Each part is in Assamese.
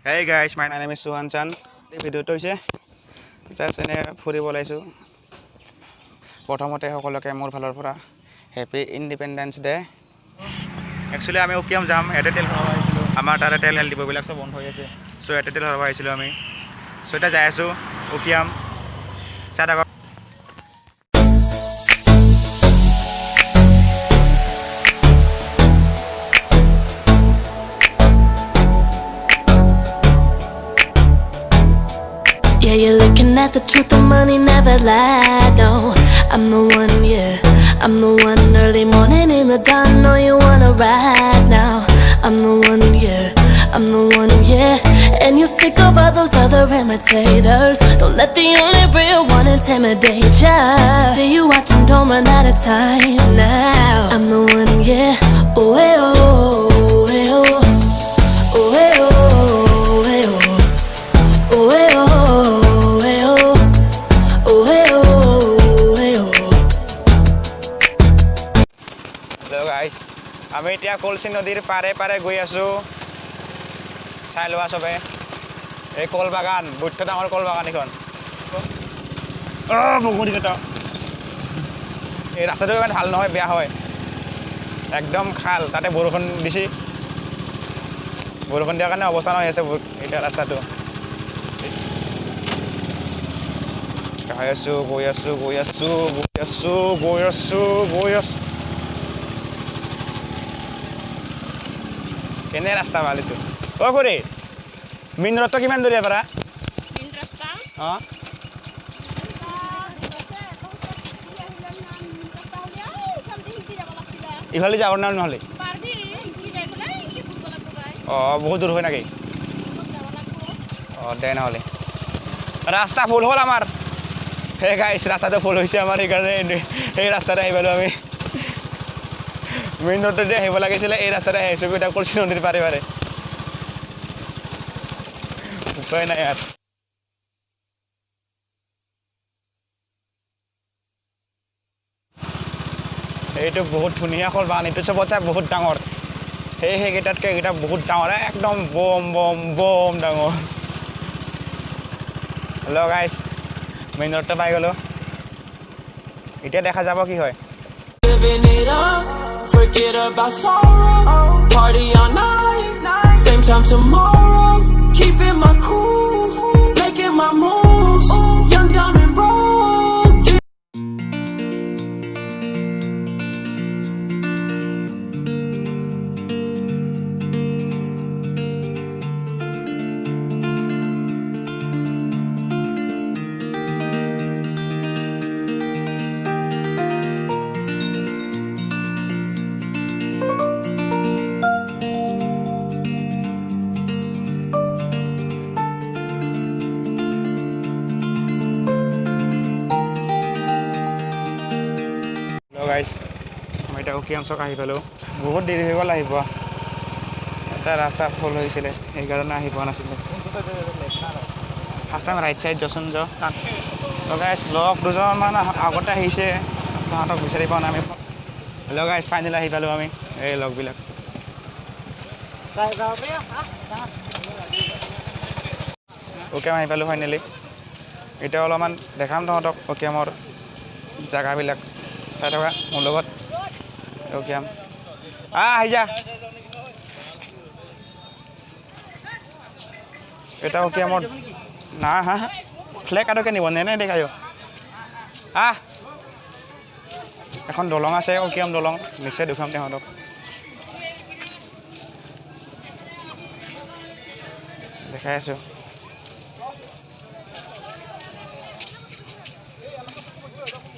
Hey guys, my name is Suhan Chan. এই ভিডিওটো হৈছে জাষ্ট এনে ফুৰিব ওলাইছোঁ। প্ৰথমতে সকলোকে মোৰ ফালৰ পৰা হেপী ইণ্ডিপেণ্ডেন্স ডে। একচুৱেলি আমি উকিয়াম যাম, ইয়াতে তেল ভৰাব আহিছিলোঁ। আমাৰ তাতে তেল ডিপোবিলাক চব বন্ধ হৈ আছে, চ' ইয়াতে তেল ভৰাব আহিছিলোঁ আমি। চ' এতিয়া যাই আছোঁ উকিয়াম। চাই থাকক। Yeah, you're looking at the truth, the money never lied. No, I'm the one, yeah. I'm the one early morning in the dawn. Know you wanna ride now. I'm the one, yeah. I'm the one, yeah. And you're sick of all those other imitators. Don't let the only real one intimidate ya. See you watching, don't run out of time now. I'm the one, yeah. Oh, hey, oh, hey, oh. Oh, hey, oh, hey, oh. Oh, hey, oh. আমি এতিয়া কলচি নদীৰ পাৰে পাৰে গৈ আছোঁ। চাই লোৱা চবে, এই কল বাগান, বহুত ডাঙৰ কল বাগান এইখন। বগৰীকেইটা এই ৰাস্তাটো ইমান ভাল নহয়, বেয়া হয়, একদম খাল। তাতে বৰষুণ দিছে, বৰষুণ দিয়াৰ কাৰণে অৱস্থা হৈ আছে এতিয়া ৰাস্তাটো। গৈ আছোঁ গৈ আছোঁ গৈ আছোঁ গৈ আছোঁ গৈ আছোঁ গৈ আছোঁ। কেনে ৰাস্তা ভাল এইটো? অ' খুৰী, মেইন ৰোডটো কিমান দূৰ ইয়াৰ পৰা? অঁ, ইফালে যাব না নহ'লে? অঁ, বহুত দূৰ হয় নেকি? অঁ, দে নহ'লে। ৰাস্তা ফুল হ'ল আমাৰ। সেই গাইছ, ৰাস্তাটো ফুল হৈছে আমাৰ, সেইকাৰণে সেই ৰাস্তাতে আহি পালোঁ আমি। মেইন ৰোডেদি আহিব লাগিছিলে, এই ৰাস্তাতে আহিছোঁ। এতিয়া কলচি নদীৰ পাৰে পাৰে, উপায় নাই ইয়াত। এইটো বহুত ধুনীয়া কল বাগান, এইটো চবতছে বহুত ডাঙৰ। সেইকেইটাতকৈ এইকেইটা বহুত ডাঙৰ, একদম বম বম বম ডাঙৰ। হেল্ল' গাইছ, মেইন ৰোডটো পাই গ'লোঁ। এতিয়া দেখা যাব কি হয়। Living it up, forget about sorrow. Party all night, same time tomorrow. Keeping my cool, making my moves. Young, dumb and broke. গাইছ, মই এতিয়া উকিয়াম চক আহি পালোঁ। বহুত দেৰি হৈ গ'ল আহিব, এটা ৰাস্তা ফুল হৈছিলে, সেইকাৰণে আহি পোৱা নাছিলোঁ। ফাৰ্ষ্ট টাইম ৰাইট চাইড যচোন যাওঁ তাত। গাইছ, লগ দুজনমান আগতে আহিছে, তাহাঁতক বিচাৰি পোৱা নাই আমি। হেল্ল' গাইছ, ফাইনেলি আহি পালোঁ আমি, এই লগবিলাক। উকিয়াম আহি পালোঁ ফাইনেলি। এতিয়া অলপমান দেখাম তহঁতক উকিয়ামৰ জেগাবিলাক। চাই থকা মোৰ লগত উকিয়াম। আহি যা। এটা উকিয়ামৰ না হা ফ্লেগ আৰু নিব নে দেখাই এখন দলং আছে, উকিয়াম দলং, নিশ্চয় দেখুৱাম তেহঁতক। দেখাই আছোঁ।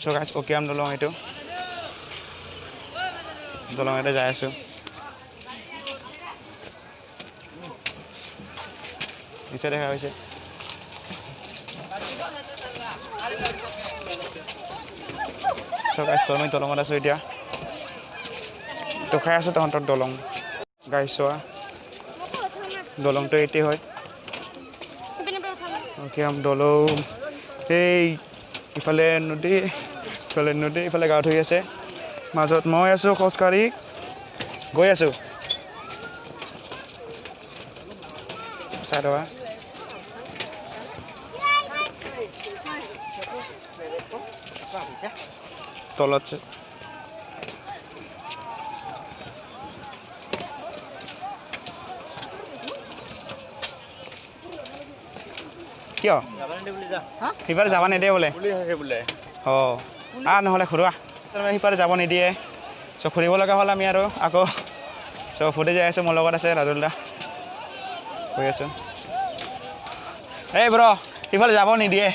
চ' গাইছ, উকিয়াম দলং এইটো, দলঙতে যাই আছোঁ। নিশ্চয় দেখা হৈছে। চ' গাইছ, আমি দলঙত আছোঁ এতিয়া, দেখাই আছোঁ তহঁতৰ দলং। গাইছ চোৱা, দলংটো এইটোৱে হয় উকিয়াম দলং। এই ইফালে নদী, ইফালে গাঁৱত হৈ আছে, মাজত মই আছোঁ খোজকাঢ়ি গৈ আছোঁ। চাই থকা তলত কিয় সিফালে যাব নিদিয়ে বোলে অঁ নহ'লে ঘূৰোৱা সিফালে যাব নিদিয়ে চ' ঘূৰিব লগা হ'ল আমি আৰু আকৌ চ' ফুটি যাই আছোঁ মোৰ লগত আছে ৰাজুল দা কৈ আছোঁ এই ব্ৰ সিফালে যাব নিদিয়ে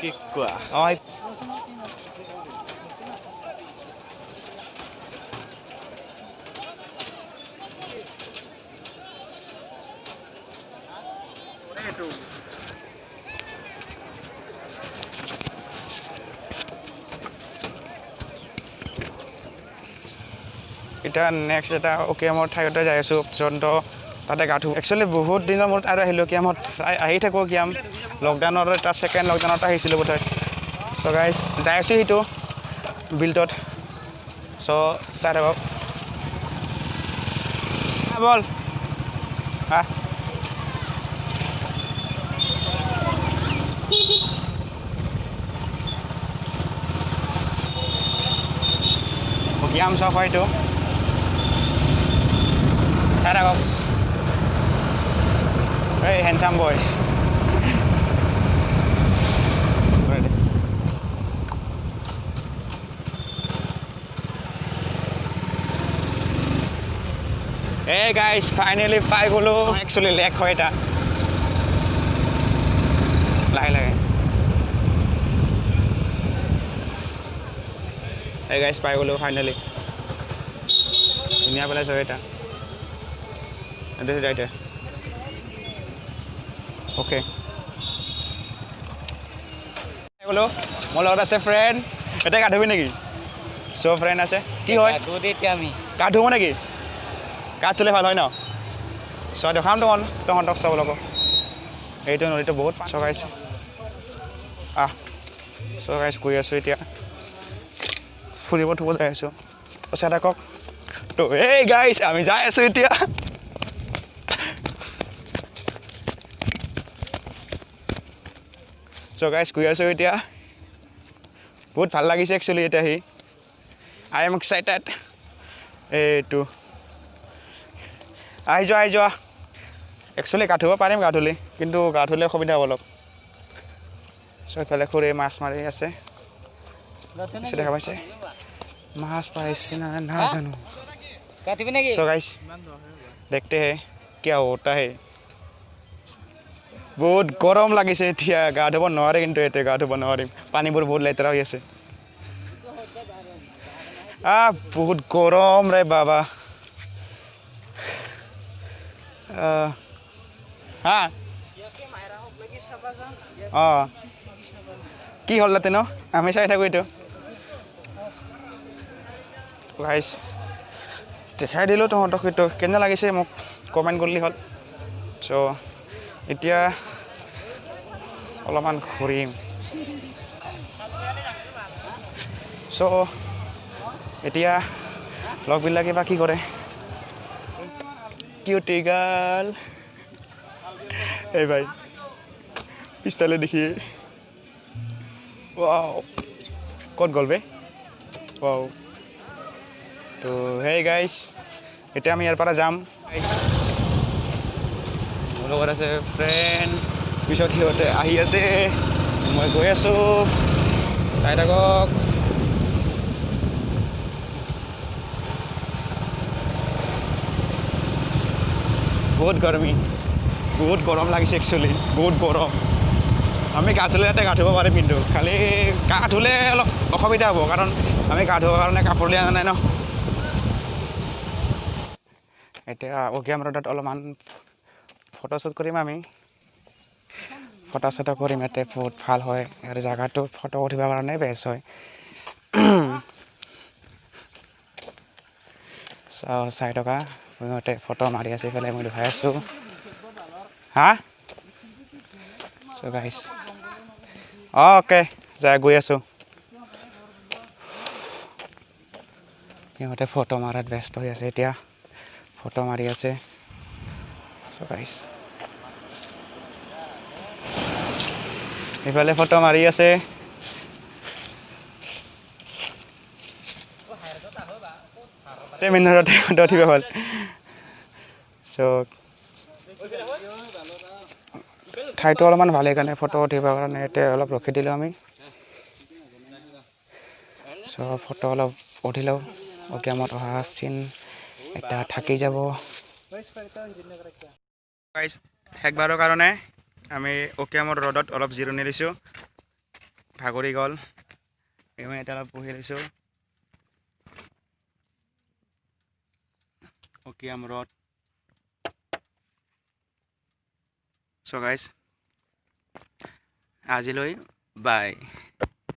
কি কোৱা অঁ এতিয়া নেক্সট এটা অকিয়ামৰ ঠাইতে যাই আছোঁ যোনটো তাতে গা ধুওঁ একচুৱেলি বহুত দিনৰ মূৰত আৰু আহিলোঁ অকিয়ামত আহি থাকোঁ অকিয়াম লকডাউনৰ এটা ছেকেণ্ড লকডাউনত আহিছিলোঁ বোধহয় চ' গাইজ যাই আছোঁ সেইটো বিল্টত চ' চাই থাকক বল হা অকিয়াম চক হয়তো চাই থাকক এই হেণ্ডচাম বয় এই গাইজ ফাইনেলি পাই গ'লোঁ একচুৱেলি লেক হয় এটা লাহে লাহে এই গাইজ পাই গ'লোঁ ফাইনেলি ধুনীয়া পেলাইছোঁ এটা এতিয়া অ'কে গ'লোঁ মোৰ লগত আছে ফ্ৰেণ্ড এতিয়া গা ধুবি নেকি চ' ফ্ৰেণ্ড আছে কি হয় গা ধুব নেকি গা ধুলে ভাল হয় ন চ' দেখাম তহঁতক চাব লগত এইটো নদীটো বহুত চগাইছে চগাইছ গৈ আছোঁ এতিয়া ফুৰিব থ'ব যাই আছোঁ চাই থাকক তো এই গাইছ আমি যাই আছোঁ এতিয়া চগাইছ গৈ আছোঁ এতিয়া বহুত ভাল লাগিছে একচুৱেলি এতিয়া আই এম এক্সাইটেড এইটো আহি যোৱা একচুৱেলি গা ধুব পাৰিম গা ধুলে কিন্তু গা ধুলে অসুবিধা হ'ব অলপ চ' এইফালে খুৰী মাছ মাৰি আছে দেখা পাইছে মাছ পাইছে না নাজানো চ' গাইছ দেখতে হে কিয়া হোতা হে বহুত গৰম লাগিছে এতিয়া গা ধুব নোৱাৰে কিন্তু এতিয়া গা ধুব নোৱাৰিম পানীবোৰ বহুত লেতেৰা হৈ আছে বহুত গৰম ৰে বাবা হা অঁ কি হ'ল তাতে ন আমি চাই থাকোঁ এইটো গাইছ দেখাই দিলোঁ তহঁতক সেইটো কেনে লাগিছে মোক কমেণ্ট কৰিলে হ'ল চ' এতিয়া অলপমান ঘূৰিম চ' এতিয়া লগবিলাকে বা কি কৰে কিউটি গাৰ্ল এই ভাই পিছফালে দেখি ৱাও ক'ত গ'ল বে ৱাও তো হেই গাইছ এতিয়া আমি ইয়াৰ পৰা যাম মোৰ লগত আছে ফ্ৰেণ্ড পিছত সিহঁতে আহি আছে মই গৈ আছোঁ চাই থাকক বহুত গৰম লাগিছে একচুৱেলি বহুত গৰম আমি গা ধুলে ইয়াতে গা ধুব পাৰিম কিন্তু খালি গা ধুলে অলপ অসুবিধা হ'ব কাৰণ আমি গা ধুবৰ কাৰণে কাপোৰ লিয়া নাই ন এতিয়া অকিয়াম ৰোডত অলপমান ফটোশ্বুট কৰিম আমি ফটো কৰিম ইয়াতে বহুত ভাল হয় আৰু জেগাটো ফটো উঠিবৰ কাৰণে বেষ্ট হয় চাই থকা সিহঁতে ফটো মাৰি আছে ইফালে মই দেখাই আছোঁ হা চ' গাইছ অ'কে গৈ আছোঁ সিহঁতে ফটো মাৰাত ব্যস্ত হৈ আছে এতিয়া ফটো মাৰি আছে চ' গাইছ ইফালে ফটো মাৰি আছে মেইন ৰোডতে ফটো উঠিব হ'ল চ' ঠাইটো অলপমান ভাল সেইকাৰণে ফটো উঠিবৰ কাৰণে এতিয়া অলপ ৰখি দিলোঁ আমি চ' ফটো অলপ উঠি লওঁ অকিয়ামত অহা চিন এটা থাকি যাব শেষবাৰৰ কাৰণে আমি অকিয়ামৰ ৰ'দত অলপ জিৰণি লৈছোঁ ভাগৰি গ'ল এতিয়া অলপ বহি লৈছোঁ অকিয়াম ৰ'দ চ' গাইজ আজিলৈ বাই